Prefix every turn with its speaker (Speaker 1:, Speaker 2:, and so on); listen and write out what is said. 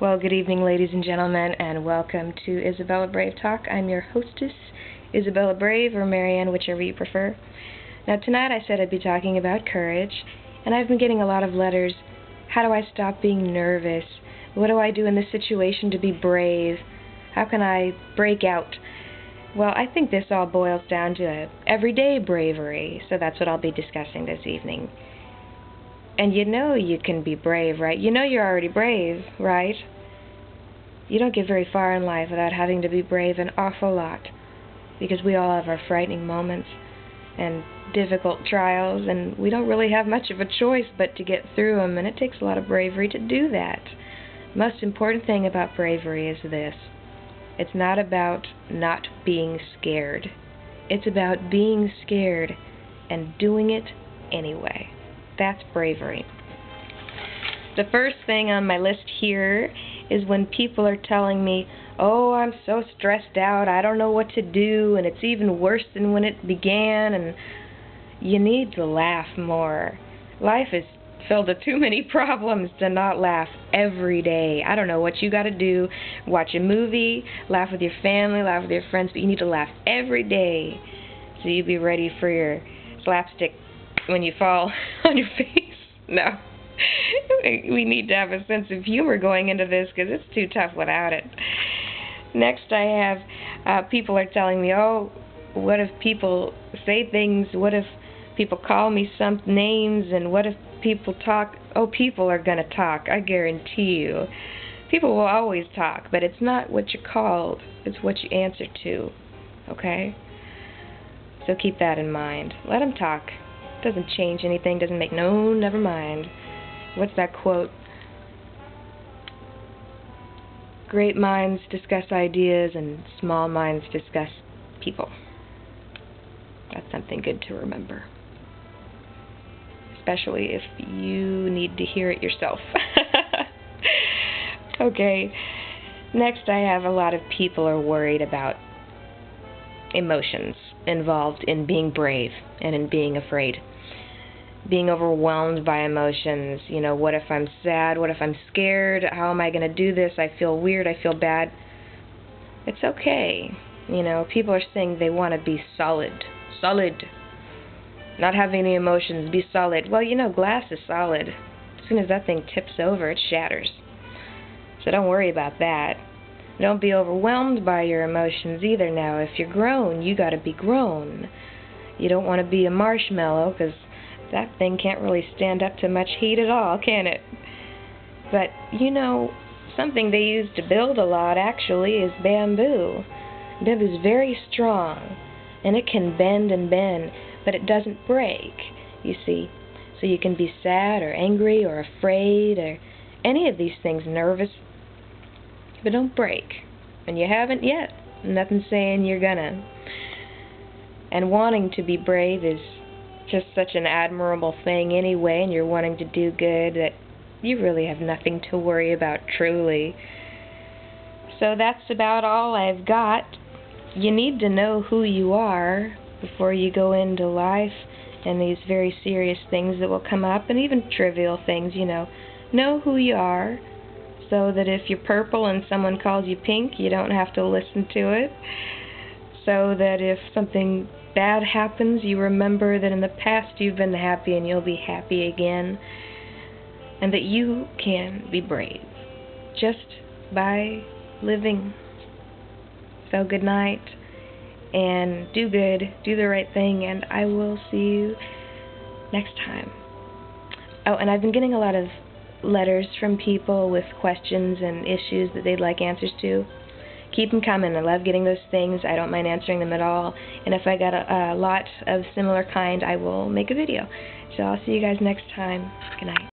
Speaker 1: Well, good evening, ladies and gentlemen, and welcome to Isabella Brave Talk. I'm your hostess, Isabella Brave, or Marianne, whichever you prefer. Now, tonight I said I'd be talking about courage, and I've been getting a lot of letters. How do I stop being nervous? What do I do in this situation to be brave? How can I break out? Well, I think this all boils down to everyday bravery, so that's what I'll be discussing this evening. And you know you can be brave, right? You know you're already brave, right? You don't get very far in life without having to be brave an awful lot, because we all have our frightening moments and difficult trials, and we don't really have much of a choice but to get through them, and it takes a lot of bravery to do that. The most important thing about bravery is this. It's not about not being scared. It's about being scared and doing it anyway. That's bravery. The first thing on my list here is when people are telling me, oh, I'm so stressed out, I don't know what to do, and it's even worse than when it began, and you need to laugh more. Life is filled with too many problems to not laugh every day. I don't know what you got to do. Watch a movie, laugh with your family, laugh with your friends, but you need to laugh every day so you be ready for your slapstick when you fall on your face. No. We need to have a sense of humor going into this because it's too tough without it. Next I have people are telling me, oh, what if people say things? What if people call me some names? And what if people talk? Oh, people are going to talk, I guarantee you. People will always talk, but it's not what you're called. It's what you answer to, okay? So keep that in mind. Let them talk. Doesn't change anything, doesn't make never mind. What's that quote? Great minds discuss ideas and small minds discuss people. That's something good to remember. Especially if you need to hear it yourself. Okay. Next, I have a lot of people are worried about emotions involved in being brave and in being afraid. Being overwhelmed by emotions. You know, what if I'm sad? What if I'm scared? How am I going to do this? I feel weird. I feel bad. It's okay. You know, people are saying they want to be solid. Solid. Not have any emotions. Be solid. Well, you know, glass is solid. As soon as that thing tips over, it shatters. So don't worry about that. Don't be overwhelmed by your emotions either now. If you're grown, you got to be grown. You don't want to be a marshmallow, because that thing can't really stand up to much heat at all, can it? But, you know, something they use to build a lot, actually, is bamboo. Bamboo's very strong, and it can bend and bend, but it doesn't break, you see. So you can be sad or angry or afraid or any of these things, nervous, but don't break. And you haven't yet. Nothing saying you're gonna. And wanting to be brave is just such an admirable thing anyway, and you're wanting to do good, that you really have nothing to worry about, truly. So that's about all I've got. You need to know who you are before you go into life and these very serious things that will come up, and even trivial things, you know. Know who you are, so that if you're purple and someone calls you pink, you don't have to listen to it. So that if something bad happens, you remember that in the past you've been happy and you'll be happy again. And that you can be brave just by living. So good night, and do good, do the right thing, and I will see you next time. Oh, and I've been getting a lot of letters from people with questions and issues that they'd like answers to. Keep them coming. I love getting those things. I don't mind answering them at all. And if I got a lot of similar kind, I will make a video. So I'll see you guys next time. Good night.